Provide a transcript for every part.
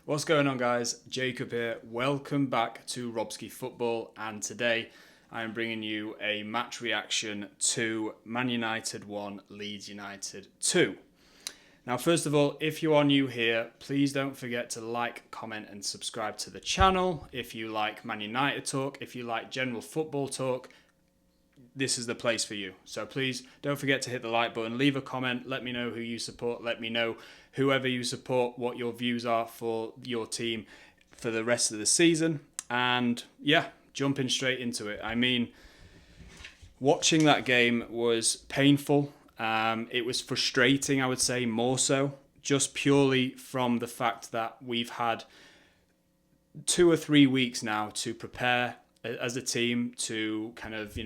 What's going on, guys? Jacob here. Welcome back to Robski Football, and today I am bringing you a match reaction to Man United 1, Leeds United 2. Now, first of all, if you are new here, please don't forget to like, comment and subscribe to the channel. If you like Man United talk, if you like general football talk, this is the place for you. So please don't forget to hit the like button, leave a comment, let me know who you support, let me know whoever you support, what your views are for your team for the rest of the season. And yeah, jumping straight into it. I mean, watching that game was painful. It was frustrating, I would say, more so, just purely from the fact that we've had 2 or 3 weeks now to prepare as a team to kind of,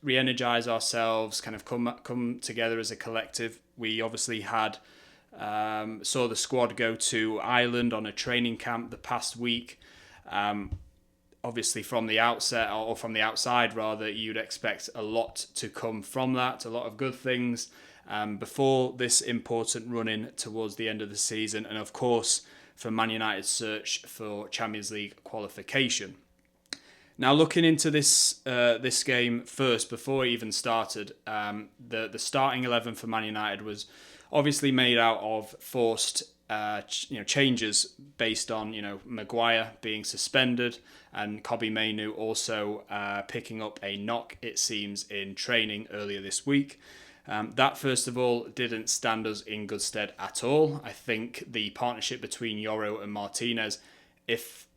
re-energize ourselves, kind of come together as a collective. We obviously had saw the squad go to Ireland on a training camp the past week. Obviously, from the outset, or from the outside rather, you'd expect a lot to come from that, a lot of good things before this important run-in towards the end of the season, and of course for Man United's search for Champions League qualification. Now, looking into this game first, before it even started, the starting 11 for Man United was obviously made out of forced changes based on Maguire being suspended and Kobbie Mainoo also picking up a knock, it seems, in training earlier this week. That, first of all, didn't stand us in good stead at all. I think the partnership between Yoro and Martinez,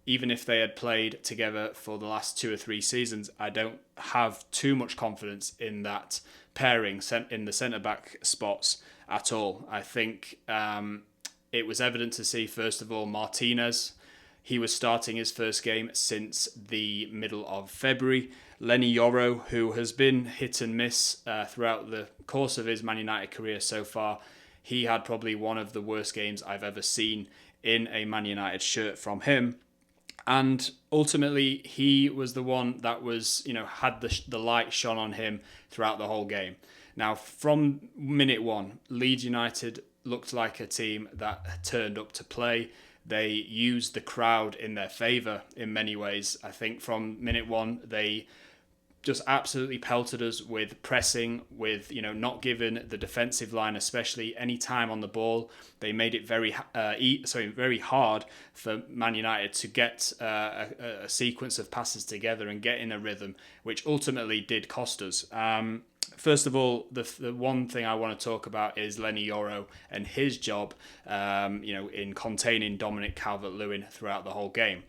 even if they had played together for the last 2 or 3 seasons, I don't have too much confidence in that pairing in the centre-back spots at all. I think it was evident to see, first of all, Martinez. He was starting his first game since the middle of February. Lenny Yoro, who has been hit and miss throughout the course of his Man United career so far, he had probably one of the worst games I've ever seen in a Man United shirt from him. And ultimately, he was the one that was, had the light shone on him throughout the whole game. Now, from minute one, Leeds United looked like a team that turned up to play. They used the crowd in their favour in many ways. I think from minute one, they just absolutely pelted us with pressing, with not giving the defensive line, especially any time on the ball. They made it very hard for Man United to get a sequence of passes together and get in a rhythm, which ultimately did cost us. First of all, the one thing I want to talk about is Lenny Yoro and his job, in containing Dominic Calvert-Lewin throughout the whole game.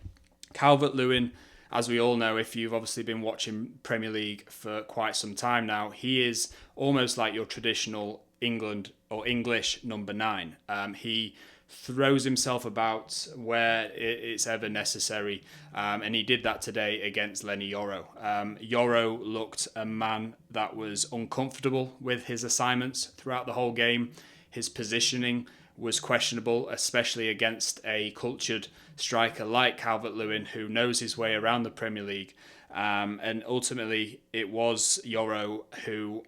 Calvert-Lewin, as we all know, if you've obviously been watching Premier League for quite some time now, he is almost like your traditional England or English number 9. He throws himself about where it's ever necessary, and he did that today against Lenny Yoro. Yoro looked a man that was uncomfortable with his assignments throughout the whole game. His positioning was questionable, especially against a cultured striker like Calvert-Lewin, who knows his way around the Premier League. And ultimately, it was Yoro who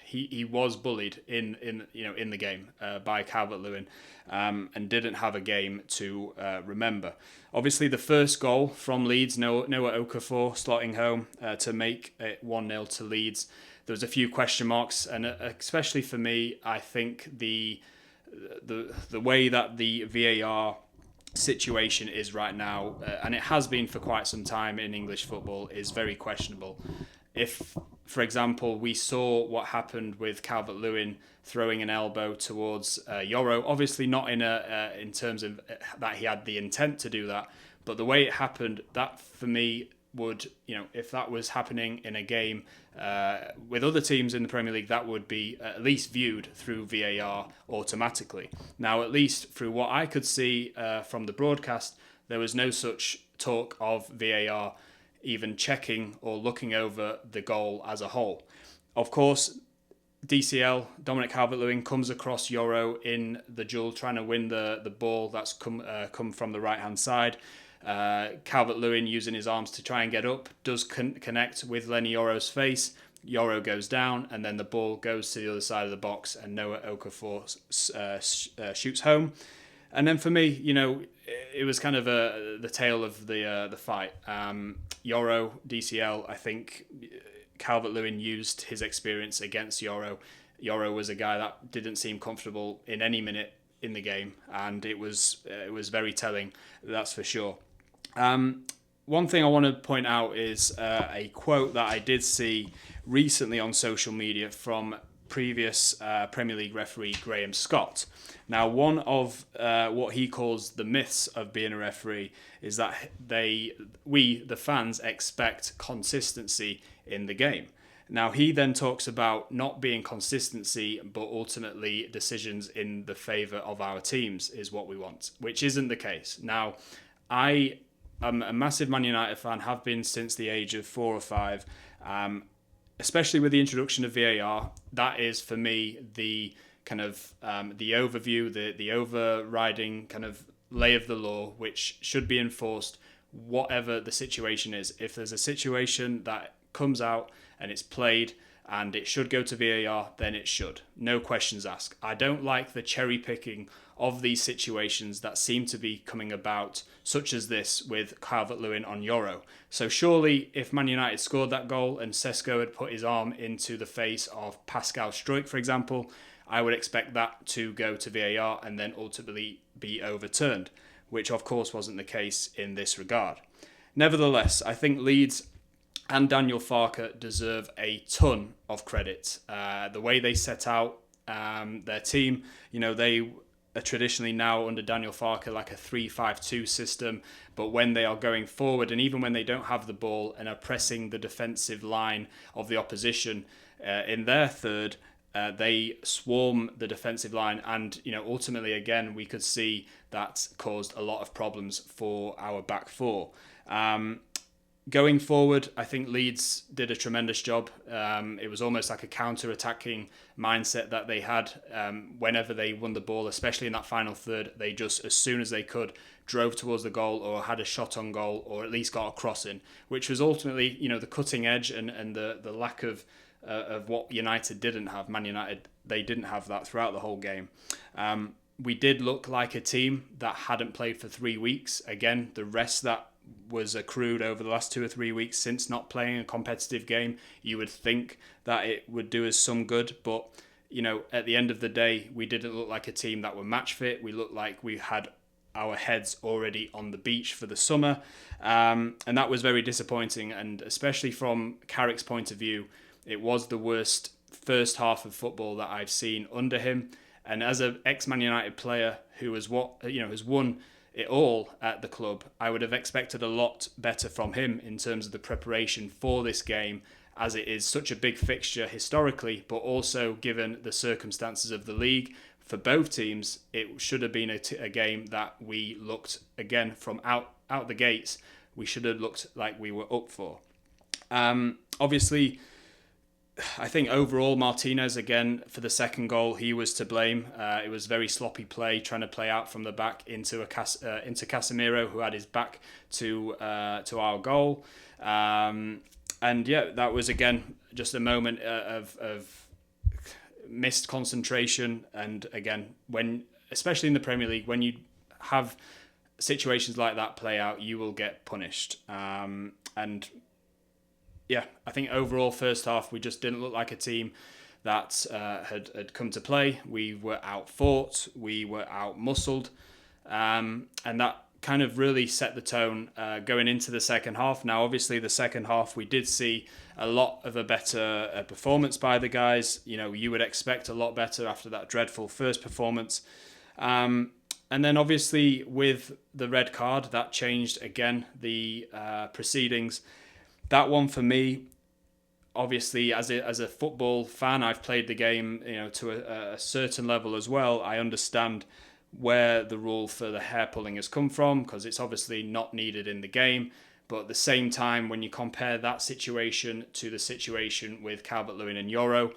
he was bullied in the game by Calvert-Lewin, and didn't have a game to remember. Obviously, the first goal from Leeds, Noah Okafor slotting home to make it 1-0 to Leeds. There was a few question marks, and especially for me, I think the way that the VAR situation is right now, and it has been for quite some time in English football, is very questionable. If, for example, we saw what happened with Calvert-Lewin throwing an elbow towards Yoro, obviously not in terms of that he had the intent to do that, but the way it happened, that for me would, if that was happening in a game with other teams in the Premier League, that would be at least viewed through VAR automatically. Now, at least through what I could see from the broadcast, there was no such talk of VAR even checking or looking over the goal as a whole. Of course, DCL, Dominic Calvert-Lewin, comes across Yoro in the duel, trying to win the ball that's come from the right-hand side. Calvert-Lewin, using his arms to try and get up, does connect with Lenny Yoro's face. Yoro goes down, and then the ball goes to the other side of the box, and Noah Okafor shoots home. And then for me, it was kind of the tale of the fight. Yoro, DCL, I think Calvert-Lewin used his experience against Yoro. Yoro was a guy that didn't seem comfortable in any minute in the game, and it was very telling, that's for sure. One thing I want to point out is a quote that I did see recently on social media from previous Premier League referee Graham Scott. Now, one of what he calls the myths of being a referee is that we, the fans, expect consistency in the game. Now, he then talks about not being consistency, but ultimately decisions in the favour of our teams is what we want, which isn't the case. Now, I am a massive Man United fan, have been since the age of 4 or 5, especially with the introduction of VAR. That is, for me, the kind of the overview, the overriding kind of lay of the law, which should be enforced whatever the situation is. If there's a situation that comes out and it's played and it should go to VAR, then it should. No questions asked. I don't like the cherry picking of these situations that seem to be coming about, such as this with Calvert-Lewin on Yoro. So surely if Man United scored that goal and Sesko had put his arm into the face of Pascal Struijk, for example, I would expect that to go to VAR and then ultimately be overturned, which of course wasn't the case in this regard. Nevertheless, I think Leeds and Daniel Farke deserve a ton of credit. The way they set out their team, they are traditionally now under Daniel Farke like a 3-5-2 system, but when they are going forward and even when they don't have the ball and are pressing the defensive line of the opposition in their third, they swarm the defensive line, and ultimately again we could see that caused a lot of problems for our back four. Going forward, I think Leeds did a tremendous job. It was almost like a counter-attacking mindset that they had whenever they won the ball, especially in that final third. They just, as soon as they could, drove towards the goal or had a shot on goal or at least got a cross in, which was ultimately, the cutting edge and the lack of what United didn't have. Man United, they didn't have that throughout the whole game. We did look like a team that hadn't played for 3 weeks. Again, the rest that was accrued over the last 2 or 3 weeks since not playing a competitive game, you would think that it would do us some good, but at the end of the day, we didn't look like a team that were match fit. We looked like we had our heads already on the beach for the summer, and that was very disappointing. And especially from Carrick's point of view, it was the worst first half of football that I've seen under him. And as an ex-Man United player who has won it all at the club, I would have expected a lot better from him in terms of the preparation for this game, as it is such a big fixture historically, but also given the circumstances of the league for both teams, it should have been a game that we looked, again, from out the gates, we should have looked like we were up for. Obviously, I think overall Martinez, again, for the second goal, he was to blame. It was very sloppy play, trying to play out from the back into Casemiro, who had his back to our goal. And yeah, that was, again, just a moment of missed concentration. And again, especially in the Premier League, when you have situations like that play out, you will get punished. And yeah, I think overall first half we just didn't look like a team that had come to play. We were outfought, we were outmuscled, and that kind of really set the tone going into the second half. Now, obviously, the second half we did see a lot of a better performance by the guys. You would expect a lot better after that dreadful first performance. And then obviously with the red card, that changed again the proceedings. That one for me, obviously, as a football fan, I've played the game, to a certain level as well. I understand where the rule for the hair pulling has come from, because it's obviously not needed in the game. But at the same time, when you compare that situation to the situation with Calvert-Lewin and Yoro,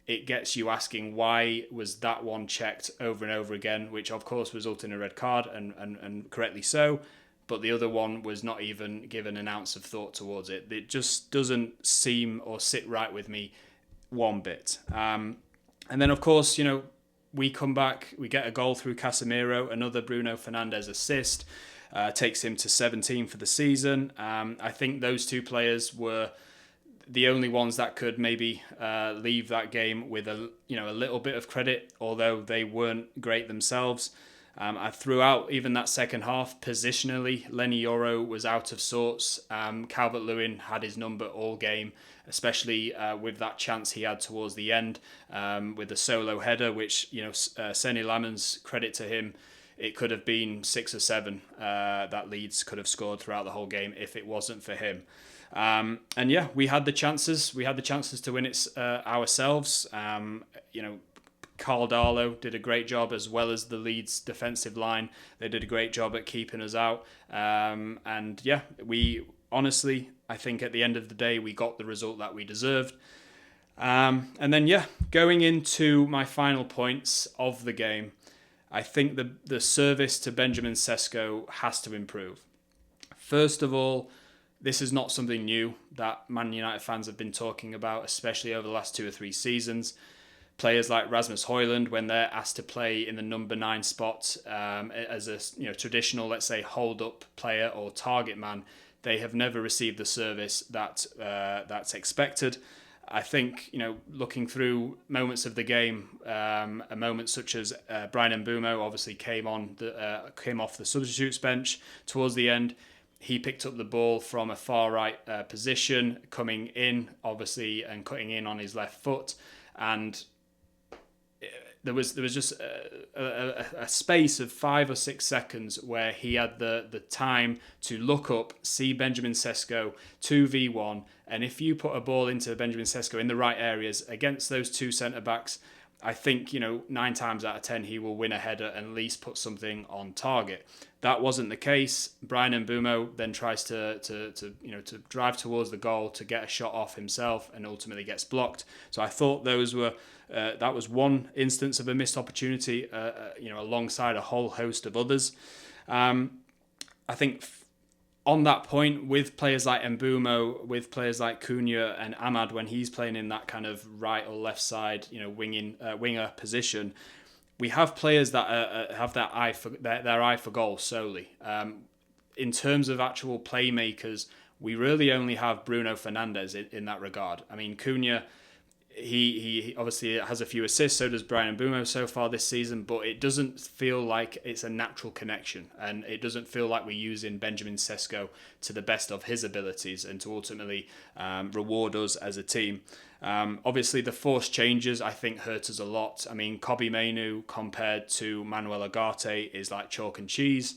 it gets you asking, why was that one checked over and over again, which of course resulted in a red card, and correctly so. But the other one was not even given an ounce of thought towards it. It just doesn't seem or sit right with me one bit. And then, of course, we come back, we get a goal through Casemiro, another Bruno Fernandes assist. takes him to 17 for the season. I think those two players were the only ones that could maybe leave that game with a little bit of credit, although they weren't great themselves. I threw out even that second half positionally. Lenny Yoro was out of sorts. Calvert-Lewin had his number all game, especially with that chance he had towards the end with the solo header, which Seny Lammens, credit to him, it could have been 6 or 7 that Leeds could have scored throughout the whole game if it wasn't for him. And yeah, we had the chances. We had the chances to win it ourselves. Carl Darlow did a great job, as well as the Leeds defensive line. They did a great job at keeping us out. And yeah, we honestly, I think at the end of the day, we got the result that we deserved. And then yeah, going into my final points of the game, I think the service to Benjamin Sesko has to improve. First of all, this is not something new that Man United fans have been talking about, especially over the last 2 or 3 seasons. Players like Rasmus Højlund, when they're asked to play in the number 9 spot as a traditional, let's say, hold-up player or target man, they have never received the service that's expected. I think, looking through moments of the game, a moment such as Bryan Mbeumo obviously came off the substitutes bench towards the end. He picked up the ball from a far right position, coming in, obviously, and cutting in on his left foot. And there was just a space of 5 or 6 seconds where he had the time to look up, see Benjamin Sesko 2v1, and if you put a ball into Benjamin Sesko in the right areas against those 2 centre-backs, I think, 9 times out of 10 he will win a header and at least put something on target. That wasn't the case. Bryan Mbeumo then tries to drive towards the goal to get a shot off himself and ultimately gets blocked. So I thought that was one instance of a missed opportunity, alongside a whole host of others. I think on that point, with players like Mbeumo, with players like Cunha and Ahmad, when he's playing in that kind of right or left side, winger position, we have players that have that eye for their eye for goal solely. In terms of actual playmakers, we really only have Bruno Fernandes in that regard. I mean, Cunha, he obviously has a few assists, so does Bryan Mbeumo so far this season, but it doesn't feel like it's a natural connection, and it doesn't feel like we're using Benjamin Sesko to the best of his abilities and to ultimately reward us as a team. Obviously, the forced changes, I think, hurt us a lot. I mean, Kobbie Mainoo compared to Manuel Ugarte is like chalk and cheese.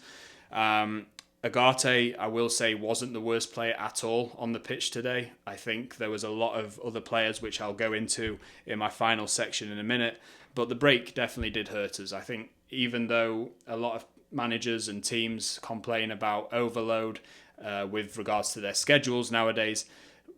Ugarte, I will say, wasn't the worst player at all on the pitch today. I think there was a lot of other players, which I'll go into in my final section in a minute. But the break definitely did hurt us. I think even though a lot of managers and teams complain about overload with regards to their schedules nowadays,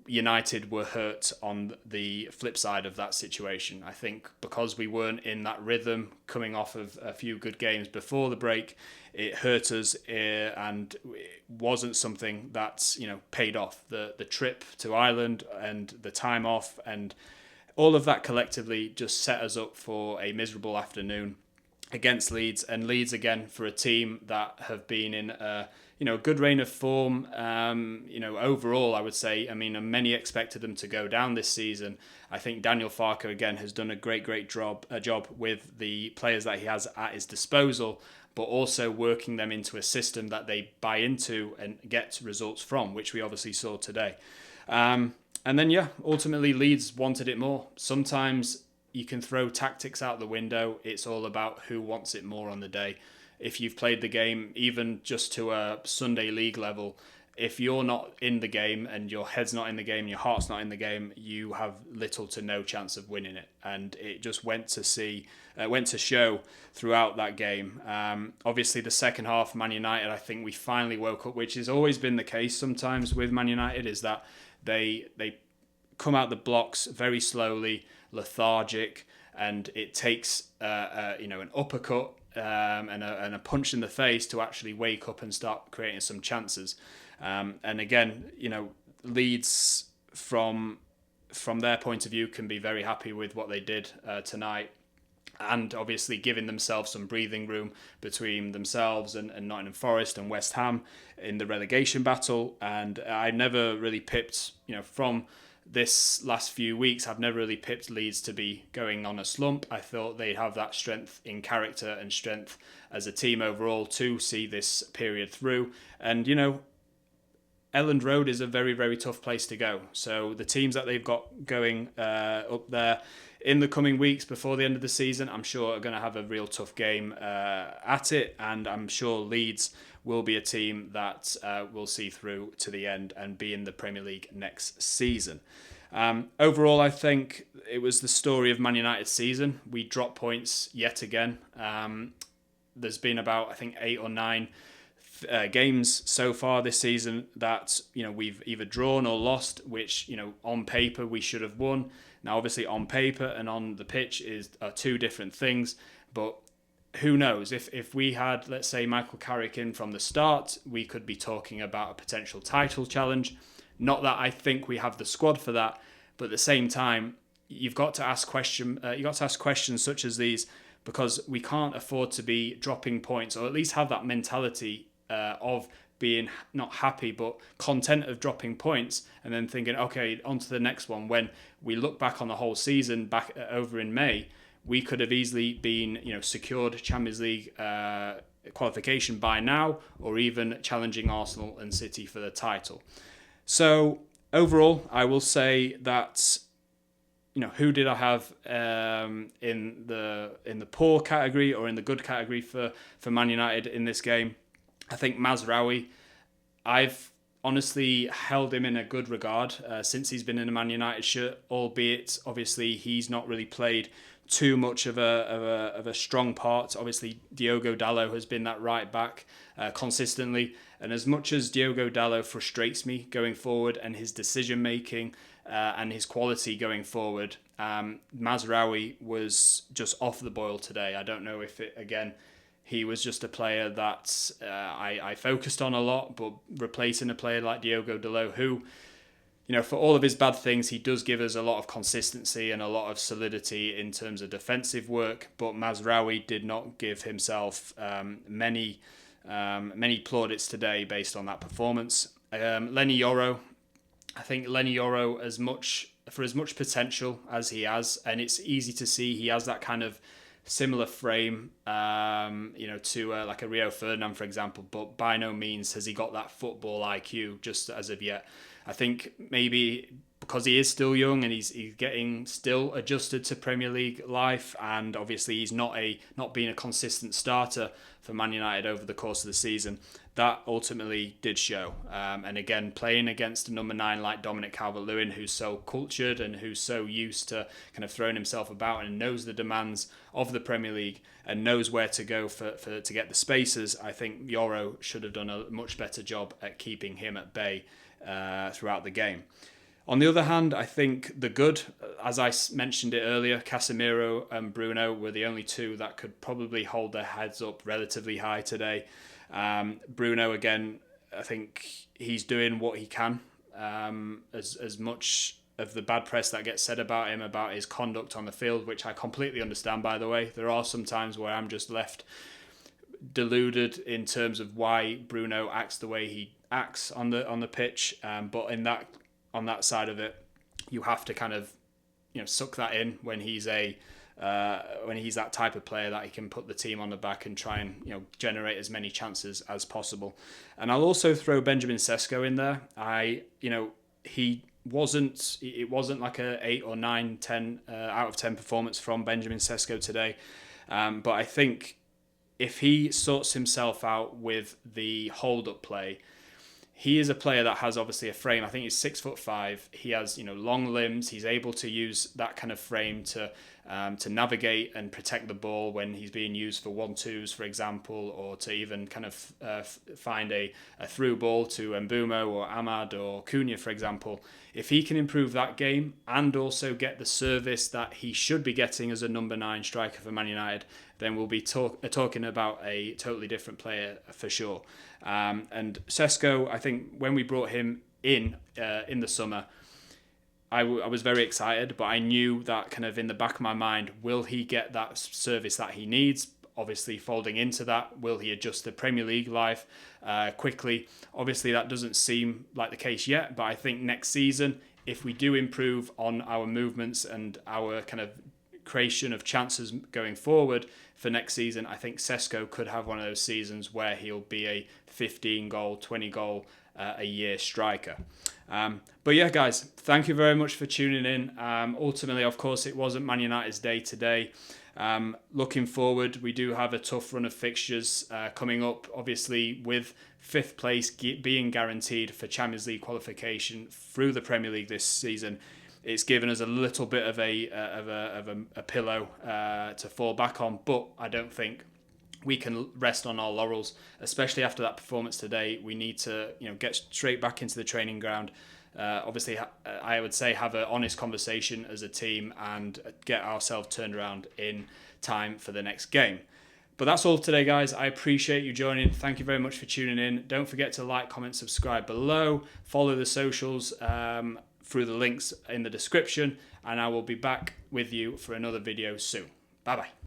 United were hurt on the flip side of that situation. I think because we weren't in that rhythm coming off of a few good games before the break, it hurt us and it wasn't something that's paid off. The trip to Ireland and the time off and all of that collectively just set us up for a miserable afternoon against Leeds, and Leeds again for a team that have been in a good reign of form. Overall, I would say. I mean, many expected them to go down this season. I think Daniel Farke again has done a great job with the players that he has at his disposal, but also working them into a system that they buy into and get results from, which we obviously saw today. And then, ultimately Leeds wanted it more. Sometimes you can throw tactics out the window. It's all about who wants it more on the day. If you've played the game, even just to a Sunday league level, if you're not in the game and your head's not in the game, your heart's not in the game, you have little to no chance of winning it. And it just went to show throughout that game. Obviously, the second half, Man United, I think we finally woke up, which has always been the case sometimes with Man United, is that they come out the blocks very slowly, lethargic, and it takes an uppercut and a punch in the face to actually wake up and start creating some chances. And again, Leeds from their point of view can be very happy with what they did tonight. and obviously giving themselves some breathing room between themselves and Nottingham Forest and West Ham in the relegation battle. And I never really pipped, from this last few weeks, I've never really pipped Leeds to be going on a slump. I thought they'd have that strength in character and strength as a team overall to see this period through. And, Elland Road is a very, very tough place to go. So the teams that they've got going up there in the coming weeks before the end of the season, I'm sure are going to have a real tough game at it. And I'm sure Leeds will be a team that will see through to the end and be in the Premier League next season. Overall, I think it was the story of Man United's season. We dropped points yet again. There's been about, I think, 8 or 9 games so far this season that we've either drawn or lost, which on paper we should have won. Now obviously on paper and on the pitch are two different things, but who knows, if we had, let's say, Michael Carrick in from the start, we could be talking about a potential title challenge. Not that I think we have the squad for that, but at the same time you've got to ask questions such as these, because we can't afford to be dropping points, or at least have that mentality of being not happy but content of dropping points and then thinking, okay, on to the next one. When we look back on the whole season back over in May, we could have easily been secured Champions League qualification by now, or even challenging Arsenal and City for the title. So overall, I will say that who did I have in the poor category or in the good category for Man United in this game? I think Mazraoui, I've honestly held him in a good regard since he's been in a Man United shirt, albeit obviously he's not really played too much of a strong part. Obviously Diogo Dalot has been that right back consistently, and as much as Diogo Dalot frustrates me going forward and his decision making and his quality going forward, Mazraoui was just off the boil today. I don't know if he was just a player that I focused on a lot, but replacing a player like Diogo Dalot, who, for all of his bad things, he does give us a lot of consistency and a lot of solidity in terms of defensive work. But Mazraoui did not give himself many plaudits today based on that performance. Lenny Yoro, I think Lenny Yoro, as much potential as he has, and it's easy to see he has that kind of similar frame, to like a Rio Ferdinand, for example, but by no means has he got that football IQ just as of yet. I think maybe because he is still young and he's getting still adjusted to Premier League life, and obviously he's not being a consistent starter for Man United over the course of the season, that ultimately did show. And again, playing against a number 9 like Dominic Calvert-Lewin, who's so cultured and who's so used to kind of throwing himself about and knows the demands of the Premier League and knows where to go to get the spaces, I think Yoro should have done a much better job at keeping him at bay throughout the game. On the other hand, I think the good, as I mentioned it earlier, Casemiro and Bruno were the only two that could probably hold their heads up relatively high today. Bruno, again, I think he's doing what he can. As much of the bad press that gets said about him, about his conduct on the field, which I completely understand, by the way. There are some times where I'm just left deluded in terms of why Bruno acts the way he acts on the pitch. But on that side of it, you have to kind of suck that in when he's that type of player that he can put the team on the back and try and generate as many chances as possible. And I'll also throw Benjamin Sesko in there. It wasn't like a 8 or 9, 10 out of 10 performance from Benjamin Sesko today, but I think if he sorts himself out with the hold-up play, he is a player that has obviously a frame. I think he's 6'5". He has long limbs. He's able to use that kind of frame to navigate and protect the ball when he's being used for 1-2s, for example, or to even kind of find a through ball to Mbeumo or Ahmad or Cunha, for example. If he can improve that game and also get the service that he should be getting as a number 9 striker for Man United, then we'll be talking about a totally different player for sure. And Sesko, I think when we brought him in the summer, I was very excited, but I knew that kind of in the back of my mind, will he get that service that he needs? Obviously, folding into that, will he adjust the Premier League life quickly? Obviously, that doesn't seem like the case yet, but I think next season, if we do improve on our movements and our kind of creation of chances going forward for next season, I think Sesko could have one of those seasons where he'll be a 15 goal, 20 goal a year striker. But yeah, guys, thank you very much for tuning in. Ultimately, of course, it wasn't Man United's day today. Looking forward, we do have a tough run of fixtures coming up, obviously with 5th place being guaranteed for Champions League qualification through the Premier League this season. It's given us a little bit of a pillow to fall back on, but I don't think we can rest on our laurels, especially after that performance today. We need to, get straight back into the training ground. Obviously, I would say have an honest conversation as a team and get ourselves turned around in time for the next game. But that's all today, guys. I appreciate you joining. Thank you very much for tuning in. Don't forget to like, comment, subscribe below. Follow the socials through the links in the description. And I will be back with you for another video soon. Bye-bye.